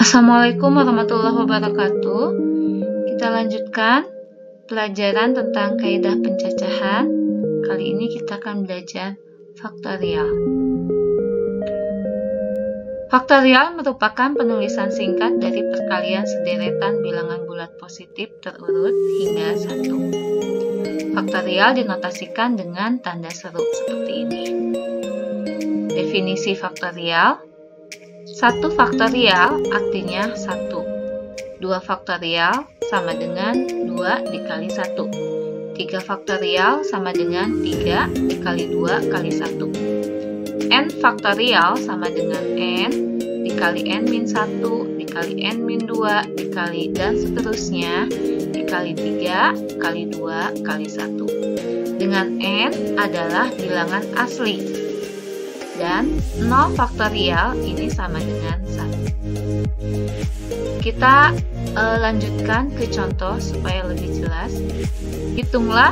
Assalamualaikum warahmatullahi wabarakatuh. Kita lanjutkan pelajaran tentang kaidah pencacahan. Kali ini kita akan belajar faktorial. Faktorial merupakan penulisan singkat dari perkalian sederetan bilangan bulat positif terurut hingga 1. Faktorial dinotasikan dengan tanda seru seperti ini. Definisi faktorial: 1 faktorial artinya 1. 2 faktorial sama dengan 2 dikali 1. 3 faktorial sama dengan 3 dikali 2 kali 1. N faktorial sama dengan N dikali N min 1 dikali N min 2 dikali dan seterusnya dikali 3 kali 2 kali 1. Dengan N adalah bilangan asli. Dan 0 faktorial ini sama dengan 1. Kita lanjutkan ke contoh supaya lebih jelas. Hitunglah.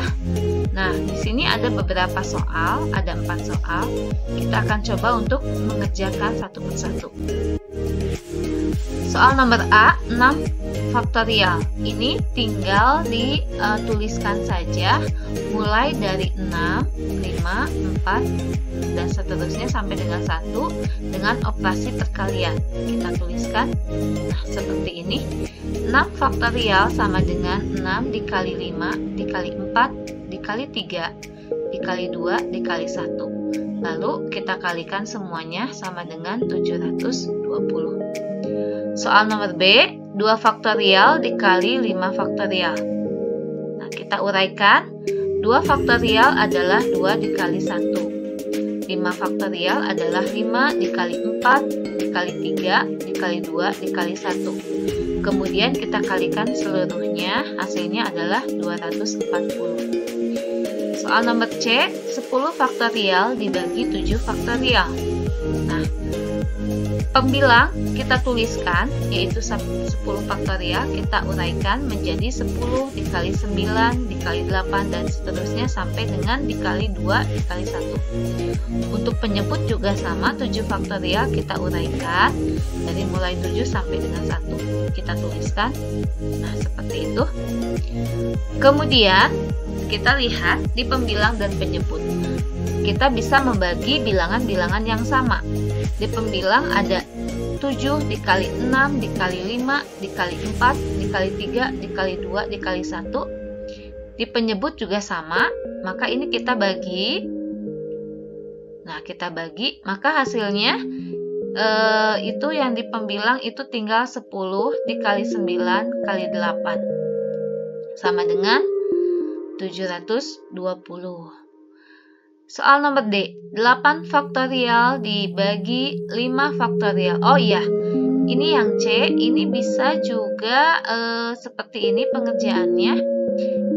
Nah, di sini ada beberapa soal, ada 4 soal. Kita akan coba untuk mengerjakan satu persatu. Soal nomor A, 6 faktorial. Ini tinggal dituliskan saja mulai dari 6, 5, 4, dan seterusnya sampai dengan 1 dengan operasi perkalian. Kita tuliskan, nah seperti ini. 6 faktorial sama dengan 6 dikali 5 dikali 4 dikali 3 dikali 2 dikali 1. Lalu kita kalikan semuanya sama dengan 720. Soal nomor B, 2 faktorial dikali 5 faktorial. Nah, kita uraikan. 2 faktorial adalah 2 dikali 1. 5 faktorial adalah 5 dikali 4 dikali 3 dikali 2 dikali 1. Kemudian kita kalikan seluruhnya, hasilnya adalah 240. Soal nomor C, 10 faktorial dibagi 7 faktorial. Nah, pembilang kita tuliskan, yaitu 10 faktorial, kita uraikan menjadi 10 dikali 9 dikali 8 dan seterusnya sampai dengan dikali 2 dikali 1. Untuk penyebut juga sama, 7 faktorial kita uraikan dari mulai 7 sampai dengan 1. Kita tuliskan, nah seperti itu. Kemudian kita lihat di pembilang dan penyebut. Kita bisa membagi bilangan-bilangan yang sama. Di pembilang ada 7 dikali 6 dikali 5 dikali 4 dikali 3 dikali 2 dikali 1. Di penyebut juga sama, maka ini kita bagi. Nah, kita bagi, maka hasilnya itu yang di pembilang itu tinggal 10 dikali 9 kali 8 sama dengan 720. Soal nomor D, 8 faktorial dibagi 5 faktorial. Oh iya, ini yang C, ini bisa juga seperti ini pengerjaannya.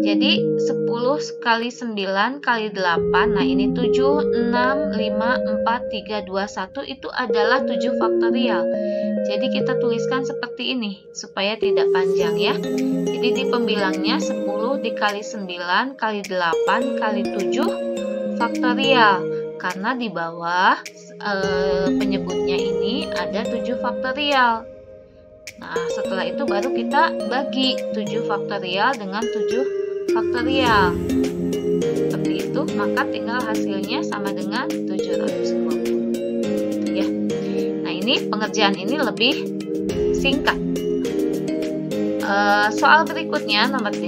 Jadi 10 kali 9 kali 8, nah ini 7, 6, 5, 4, 3, 2, 1 itu adalah 7 faktorial. Jadi kita tuliskan seperti ini, supaya tidak panjang ya. Jadi di pembilangnya 10 dikali 9 kali 8 kali 7 faktorial, karena di bawah penyebutnya ini ada 7 faktorial. Nah, setelah itu baru kita bagi 7 faktorial dengan 7 faktorial. Seperti itu, maka tinggal hasilnya sama dengan 720. Ya. Nah, ini pengerjaan ini lebih singkat. Soal berikutnya nomor D,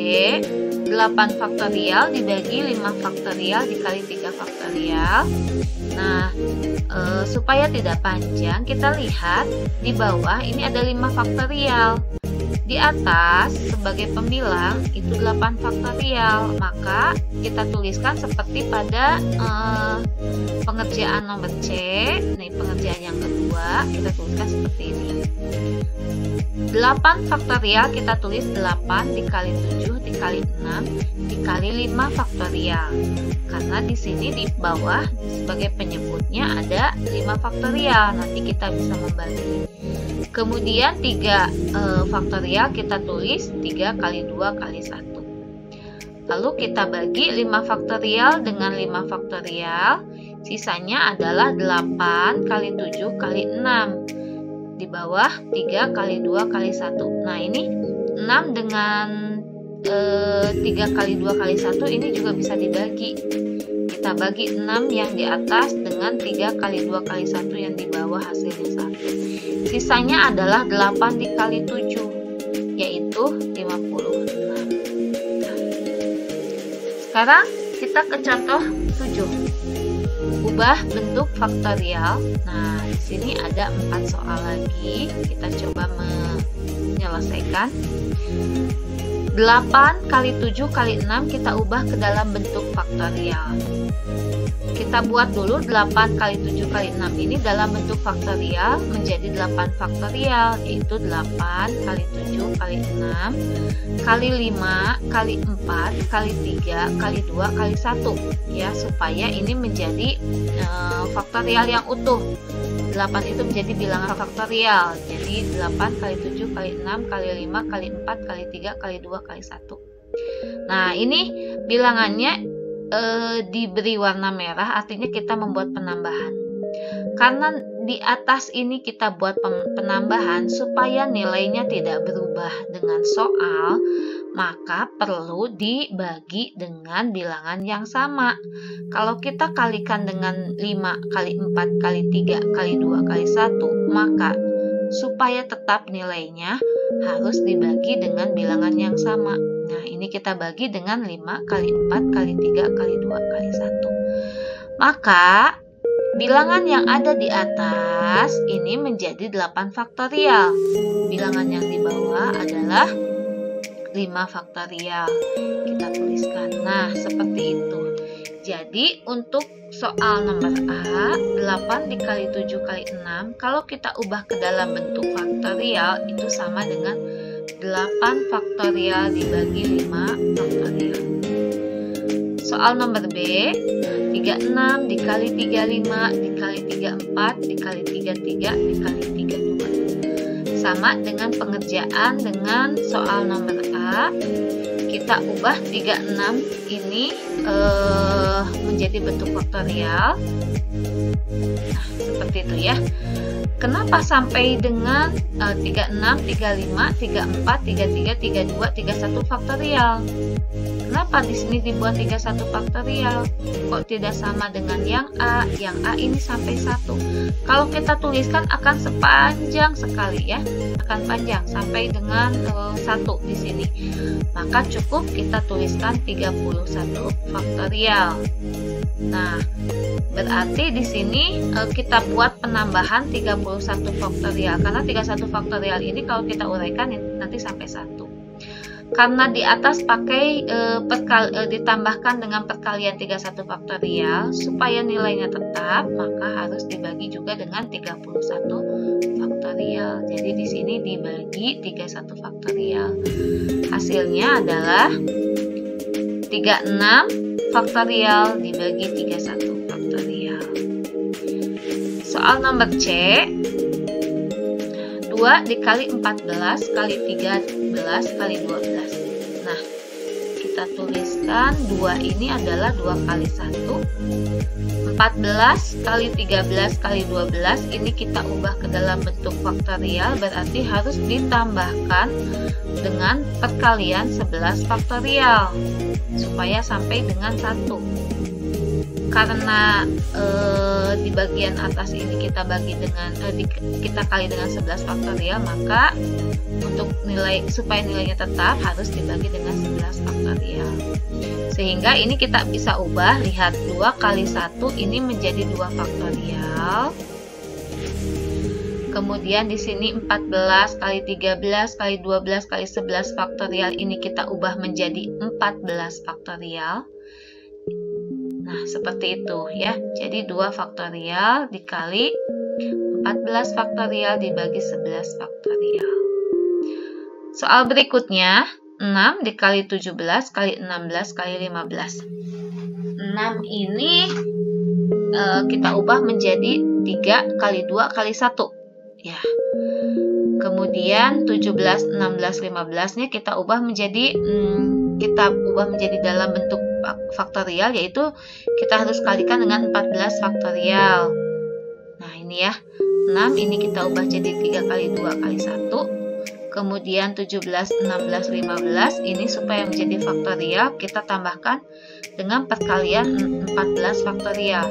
8 faktorial dibagi 5 faktorial dikali 3 faktorial. Nah, supaya tidak panjang, kita lihat di bawah ini ada 5 faktorial. Di atas sebagai pembilang itu 8 faktorial. Maka kita tuliskan seperti pada pengerjaan nomor C. Nah, pengerjaan yang kedua kita tuliskan seperti ini. 8 faktorial kita tulis 8 dikali 7 dikali 6 dikali 5 faktorial. Karena di sini di bawah sebagai penyebutnya ada 5 faktorial. Nanti kita bisa membagi. Kemudian 3 faktorial kita tulis 3 kali 2 kali 1. Lalu kita bagi 5 faktorial dengan 5 faktorial. Sisanya adalah 8 kali 7 kali 6. di bawah 3 kali 2 kali 1. Nah, ini 6 dengan 3 kali 2 kali 1 ini juga bisa dibagi. Kita bagi 6 yang di atas dengan 3 kali 2 kali 1 yang di bawah, hasilnya 1. Sisanya adalah 8 dikali 7, yaitu 56. Sekarang kita ke contoh 7. Ubah bentuk faktorial. Nah, di sini ada 4 soal lagi. Kita coba menyelesaikan. 8 kali 7 kali 6 kita ubah ke dalam bentuk faktorial. Kita buat dulu 8 kali 7 kali 6 ini dalam bentuk faktorial menjadi 8 faktorial, yaitu 8 kali 7 kali 6 kali 5 kali 4 kali 3 kali 2 kali 1, ya, supaya ini menjadi faktorial yang utuh. 8 itu menjadi bilangan faktorial. Jadi 8 kali 7 kali 6 kali 5 kali 4 kali 3 kali 2 kali 1. Nah, ini bilangannya diberi warna merah, artinya kita membuat penambahan. Karena di atas ini kita buat penambahan supaya nilainya tidak berubah dengan soal, maka perlu dibagi dengan bilangan yang sama. Kalau kita kalikan dengan 5 kali 4 kali 3 kali 2 kali 1, maka supaya tetap nilainya harus dibagi dengan bilangan yang sama. Nah, ini kita bagi dengan 5 kali 4 kali 3 kali 2 kali 1. Maka bilangan yang ada di atas ini menjadi 8 faktorial. Bilangan yang di bawah adalah 5 faktorial. Kita tuliskan. Nah, seperti itu. Jadi, untuk soal nomor A, 8 dikali 7 kali 6, kalau kita ubah ke dalam bentuk faktorial, itu sama dengan 8 faktorial dibagi 5 faktorial. Soal nomor B, 36 dikali 35 dikali 34 dikali 33 dikali 32. Sama dengan pengerjaan dengan soal nomor A, kita ubah 36 ini menjadi bentuk faktorial. Nah, seperti itu ya. Kenapa sampai dengan 36, 35, 34, 33, 32, 31 faktorial? Kenapa di sini dibuat 31 faktorial? Kok tidak sama dengan yang A? Yang A ini sampai 1. Kalau kita tuliskan akan sepanjang sekali ya. Akan panjang sampai dengan 1 di sini. Maka cukup kita tuliskan 31 faktorial. Nah, berarti di sini kita buat penambahan 31 faktorial. Karena 31 faktorial ini kalau kita uraikan nanti sampai 1. Karena di atas pakai ditambahkan dengan perkalian 31 faktorial, supaya nilainya tetap, maka harus dibagi juga dengan 31 faktorial. Jadi di sini dibagi 31 faktorial. Hasilnya adalah 36 faktorial dibagi 31 faktorial. Soal nomor C, 2 dikali 14 kali 13 kali 12. Nah, kita tuliskan 2 ini adalah 2 kali 1. 14 kali 13 kali 12 ini kita ubah ke dalam bentuk faktorial, berarti harus ditambahkan dengan perkalian 11 faktorial supaya sampai dengan 1. Karena di bagian atas ini kita bagi dengan kita kali dengan 11 faktorial, maka untuk supaya nilainya tetap harus dibagi dengan 11 faktorial. Sehingga ini kita bisa ubah, lihat 2 kali 1 ini menjadi 2 faktorial. Kemudian di sini 14 kali 13 kali 12 kali 11 faktorial ini kita ubah menjadi 14 faktorial. Nah, seperti itu ya. Jadi 2 faktorial dikali 14 faktorial dibagi 11 faktorial. Soal berikutnya, 6 dikali 17 kali 16 kali 15. 6 ini kita ubah menjadi 3 kali 2 kali 1. Ya. Kemudian 17, 16, 15-nya kita ubah menjadi dalam bentuk faktorial, yaitu kita harus kalikan dengan 14 faktorial. Nah, ini ya. 6 ini kita ubah jadi 3 kali 2 kali 1. Kemudian 17, 16, 15 ini supaya menjadi faktorial kita tambahkan dengan perkalian 14 faktorial.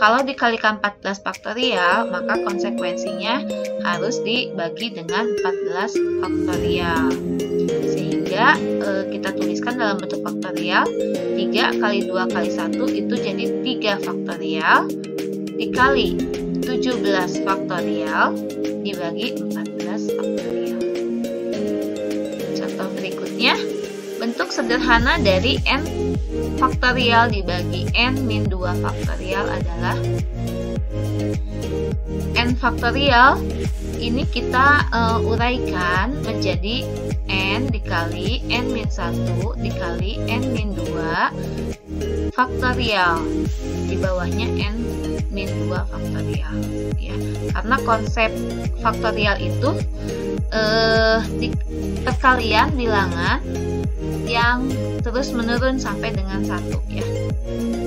Kalau dikalikan 14 faktorial maka konsekuensinya harus dibagi dengan 14 faktorial. Sehingga kita tuliskan dalam bentuk faktorial 3 kali 2 kali 1 itu jadi 3 faktorial dikali 17 faktorial dibagi 14 faktorial. Contoh berikutnya, bentuk sederhana dari n faktorial dibagi n-2 faktorial adalah n faktorial ini kita uraikan menjadi n dikali n-1 dikali n-2 faktorial, di bawahnya n-2 faktorial ya. Karena konsep faktorial itu perkalian bilangan yang terus menurun sampai dengan 1 ya.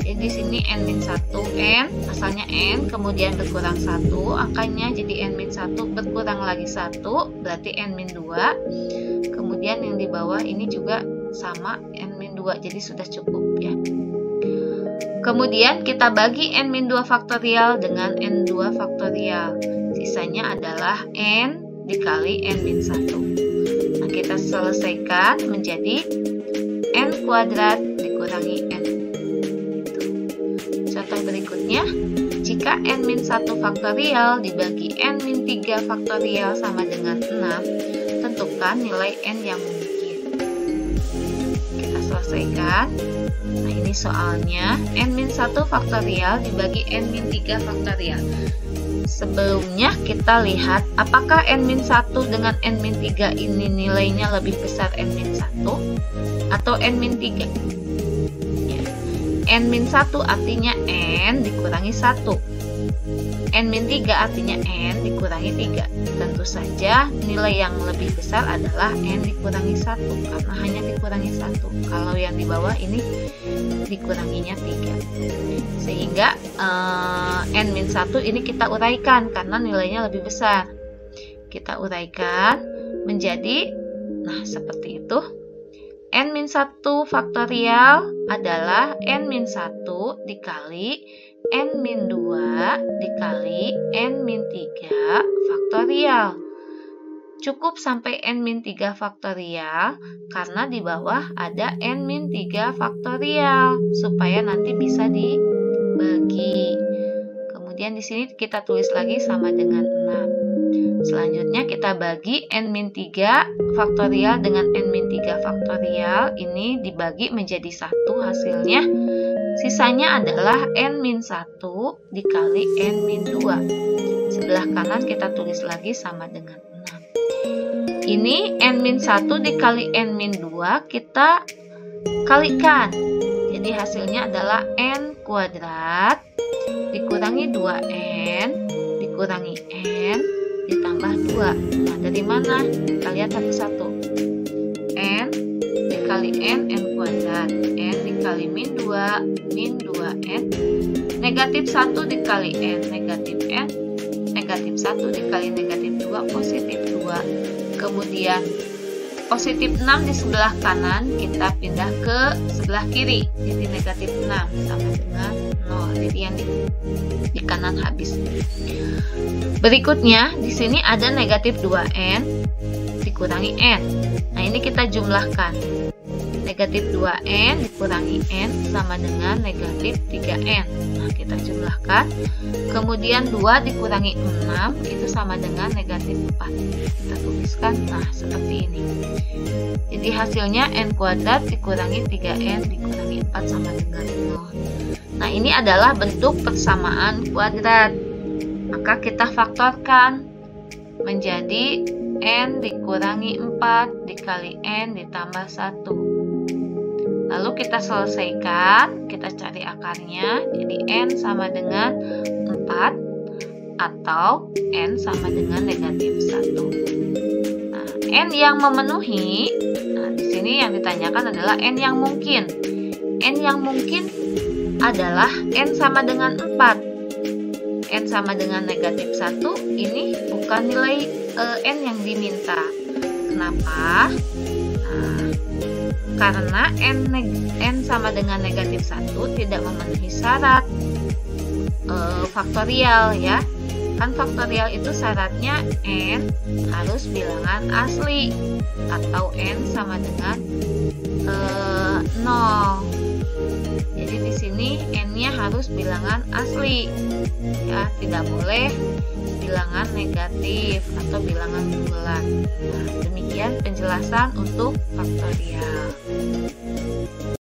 Jadi di sini n-1 n asalnya n, kemudian berkurang 1 angkanya jadi n-1 berkurang lagi 1 berarti n-2. Kemudian yang di bawah ini juga sama n-2 jadi sudah cukup ya. Kemudian kita bagi n-2 faktorial dengan n2 faktorial. Sisanya adalah n dikali n-1. Nah, kita selesaikan menjadi n kuadrat dikurangi n. Contoh berikutnya, jika n-1 faktorial dibagi n-3 faktorial sama dengan 6, tentukan nilai n yang mungkin. Kita selesaikan. Nah, ini soalnya n-1 faktorial dibagi n-3 faktorial. Sebelumnya kita lihat apakah n-1 dengan n-3 ini nilainya lebih besar n-1 atau n-3 ya. N-1 artinya n dikurangi 1, n-3 artinya n dikurangi 3. Tentu saja nilai yang lebih besar adalah n dikurangi 1 karena hanya dikurangi 1. Kalau yang di bawah ini dikuranginya 3. Sehingga n-1 ini kita uraikan karena nilainya lebih besar. Kita uraikan menjadi seperti itu. n-1 faktorial adalah n-1 dikali n-2 dikali n-3 faktorial. Cukup sampai n-3 faktorial karena di bawah ada n-3 faktorial supaya nanti bisa dibagi. Kemudian di sini kita tulis lagi sama dengan 6. Selanjutnya kita bagi n-3 faktorial dengan n-3 faktorial. Ini dibagi menjadi 1 hasilnya. Sisanya adalah n-1 dikali n-2. Sebelah kanan kita tulis lagi sama dengan 6. Ini n-1 dikali n-2 kita kalikan. Jadi hasilnya adalah n kuadrat dikurangi 2n dikurangi n ditambah 2. Nah, dari mana? Kita lihat satu-satu. N dikali n kuadrat. N dikali min 2 2n. Negatif 1 dikali n negatif n. Negatif 1 dikali negatif 2 positif 2. Kemudian positif 6 di sebelah kanan kita pindah ke sebelah kiri. Jadi negatif 6 sama dengan 0. Jadi yang di kanan habis. Berikutnya di sini ada negatif 2n dikurangi n. Nah, ini kita jumlahkan. Negatif 2n dikurangi n sama dengan negatif 3n. Nah, kita jumlahkan. Kemudian 2 dikurangi 6 itu sama dengan negatif 4. Kita tuliskan, nah seperti ini. Jadi hasilnya n kuadrat dikurangi 3n dikurangi 4 sama dengan 0. Nah, ini adalah bentuk persamaan kuadrat. Maka kita faktorkan menjadi n dikurangi 4 dikali n ditambah 1. Lalu kita selesaikan, kita cari akarnya. Jadi n sama dengan 4 atau n sama dengan negatif 1. Nah, n yang memenuhi, nah di sini yang ditanyakan adalah n yang mungkin. N yang mungkin adalah n sama dengan 4. n sama dengan negatif 1, ini bukan nilai n yang diminta. Kenapa? Nah, karena n sama dengan negatif 1 tidak memenuhi syarat faktorial ya. Kan faktorial itu syaratnya n harus bilangan asli atau n sama dengan 0. Jadi di sini n-nya harus bilangan asli ya, tidak boleh bilangan negatif atau bilangan bulan. Nah, demikian penjelasan untuk faktorial.